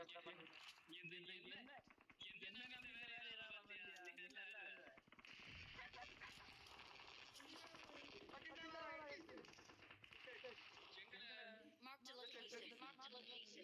Marked a location. Marked a location.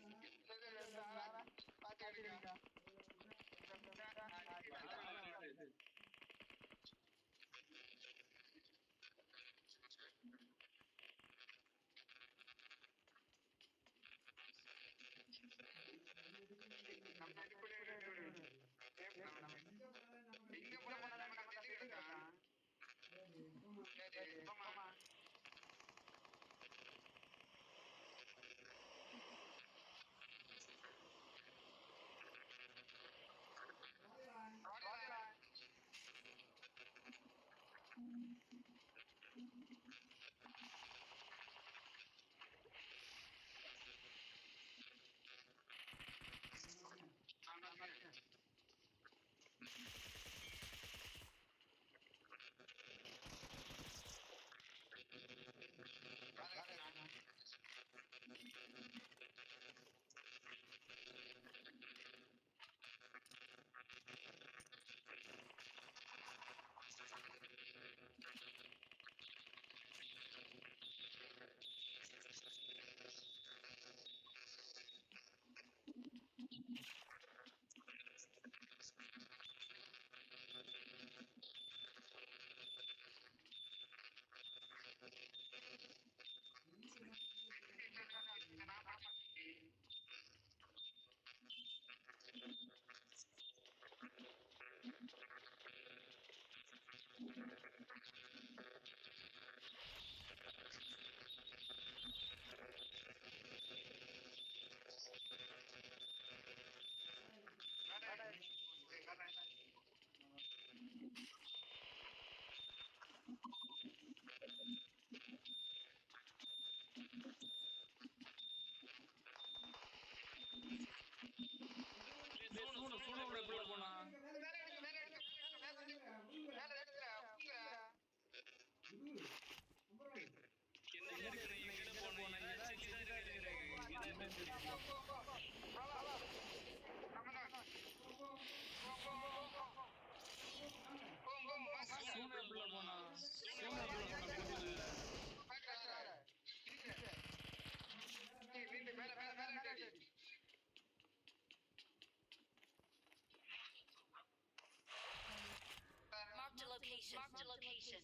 Marked a location. Marked a location.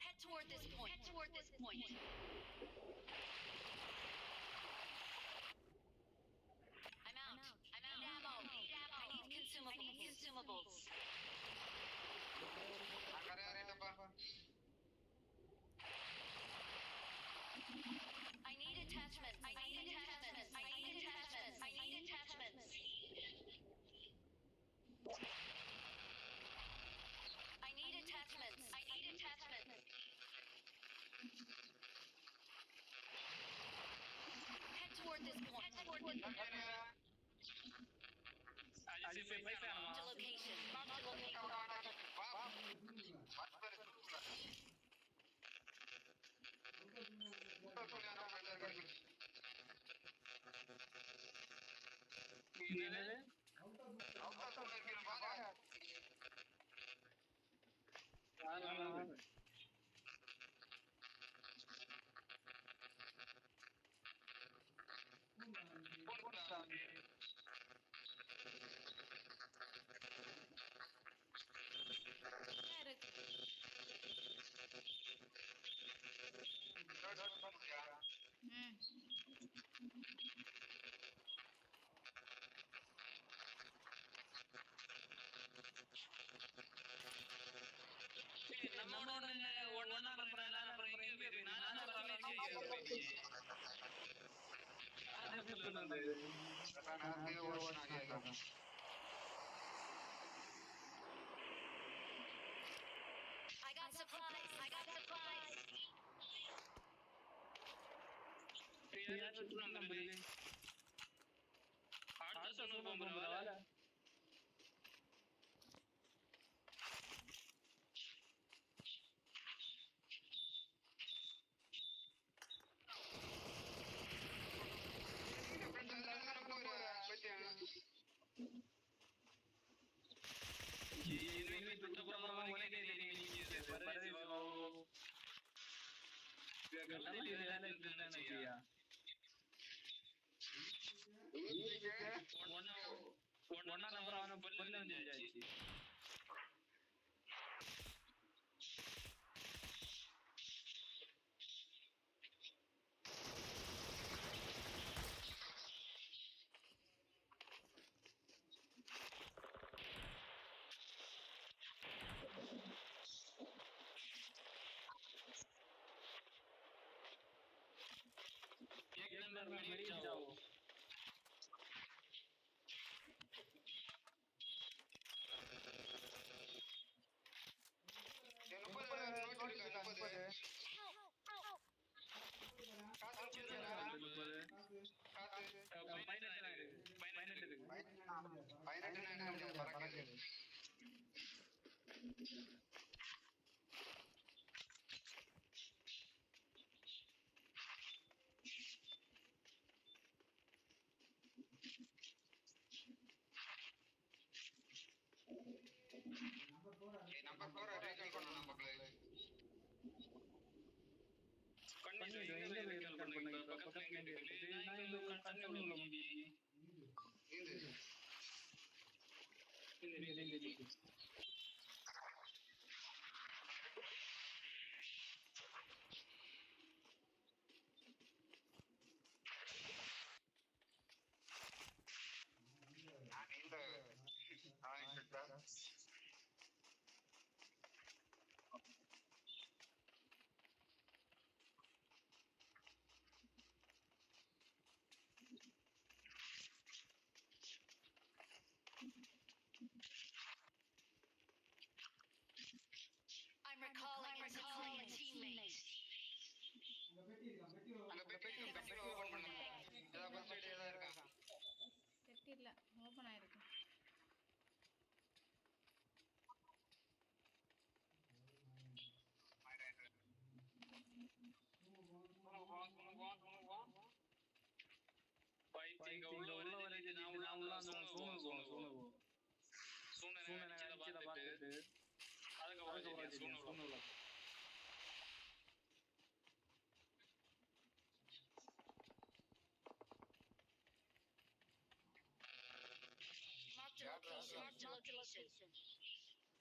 Head toward this point. Head toward this point. I'm out. I'm out. Need ammo. Need ammo. I need consumables. I need consumables. I need attachments. I need attachments. I need attachments. I need attachments. I need attachments. I need attachments. Head toward this point. Head toward this point. Marked a location. Marked a location. I got supplies. I got supplies. ஒன்னா number அவன பொருள் வந்துருச்சு. एक number मेरी जाओ. Number 4 recall பண்ணனும் நமக்கு. பண்ணி எங்க recall பண்ணுங்க பக்கத்துல எங்க இருக்கு. நான் இந்த கண்ட்ரோல் உள்ள முடி. இந்த I'm recalling a teammate. அங்க பெட்டி ஓபன் பண்ணுங்க. ஏதா ஃபர்ஸ்ட் எய்ட் ஏதா இருக்கா? பெட்டி இல்ல ஓபன் ஆயிருக்கு. பைத்திங்க உள்ள வரைக்கும் நான் உள்ள அந்த சூனு நினைச்சில பார்த்துட்டு அதுக்கு சூனு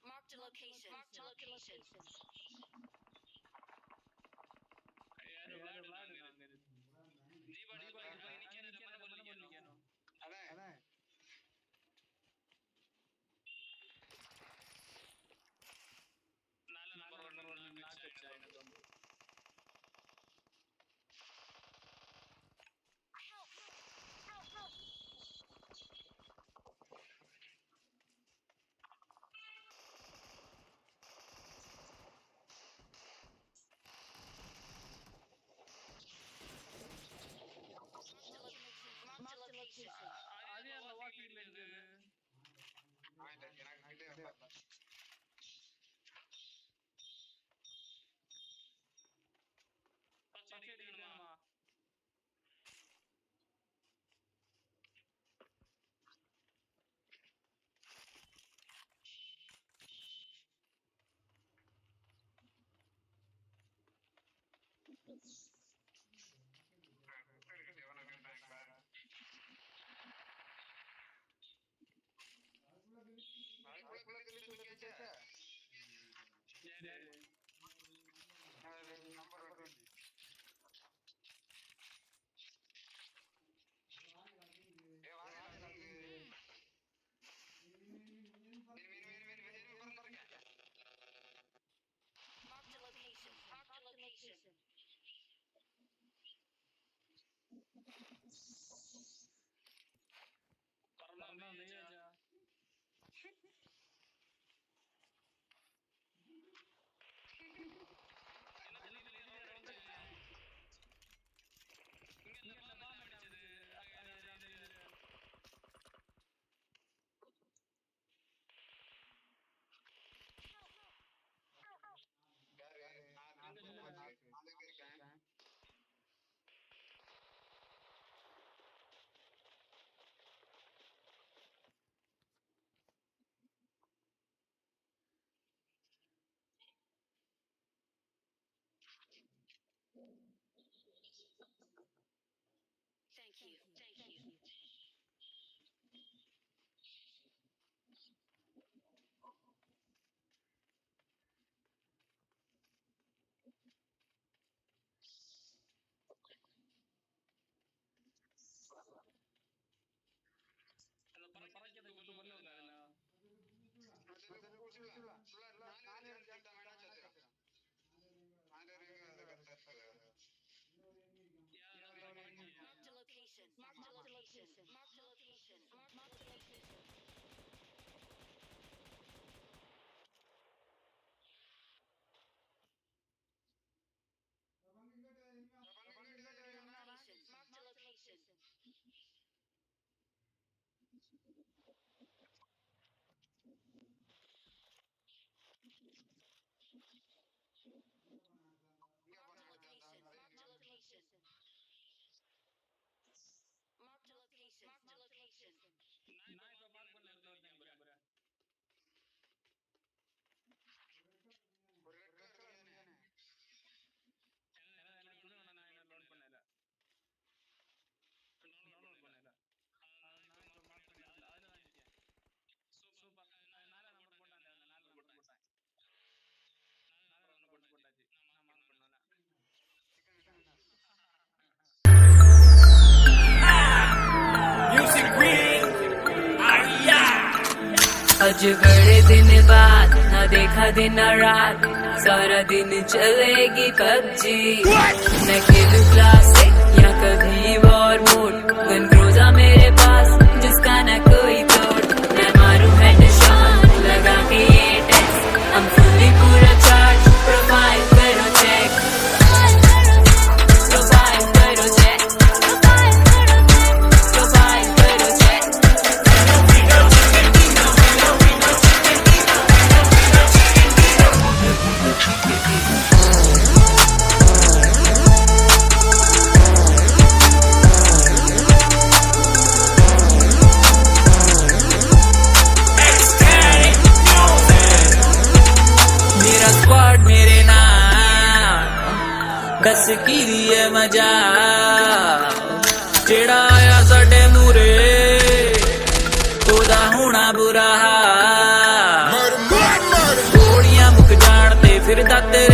Marked a location. Marked a location. யாரு விளையாடுறாங்க தீபாவளி நிக்கணும் அதான் நல்ல நம்பர் 1 நாக்கு எனக்கு வந்து Marked a location. அது அந்த வாக்கிங்ல இருக்கு எனக்கு கிட்ட ஃபர்ஸ்ட் எய்ட் வேணுமா Marked a location. பரனா மேஜா என்ன இது வந்து இங்க இந்த பாம்பு அடிச்சது இருக்கேன் Marked a location. Marked a location. Marked a location. Marked a location. Marked a location. Marked a location. Marked a location. Marked a location. Marked a location. நான் இப்ப மார்க் பண்ண இடத்துல இருக்கேன் பாரு. எனக்கு கொடுங்க, நான் என்ன லோட் பண்ணல. டவுன்லோட் பண்ணல. நான் இப்ப மார்க் பண்ண இடத்துல அதுல தான் இருக்கேன். சூப்பர். 4 நம்பர் போட்டாங்க, அந்த 4 நம்பர் போட்டாங்க. 4 நம்பர் போட்டாச்சு. நான் மார்க் பண்ணல. आज बड़े दिन बाद न देखा दिन रात, सारा दिन चलेगी पबजी। न खेलूं क्लासिक या कभी वॉर मोड, गन क्रूज़ा मेरे पास जिसका न कोई तोड़। मैं मारूं हेडशॉट लगा के ये टेस्ट, हम फुल्ली पूरा चार्ज। प्रोफाइल करो चेक, प्रोफाइल करो चेक, प्रोफाइल करो चेक। मेरा स्क्वाड मेरे नाल दस की है मजा, जेड़ा आया साडे मूरे ओदा होना बुरा हाल। गोलियां मुक जान ते फिरदा तेरे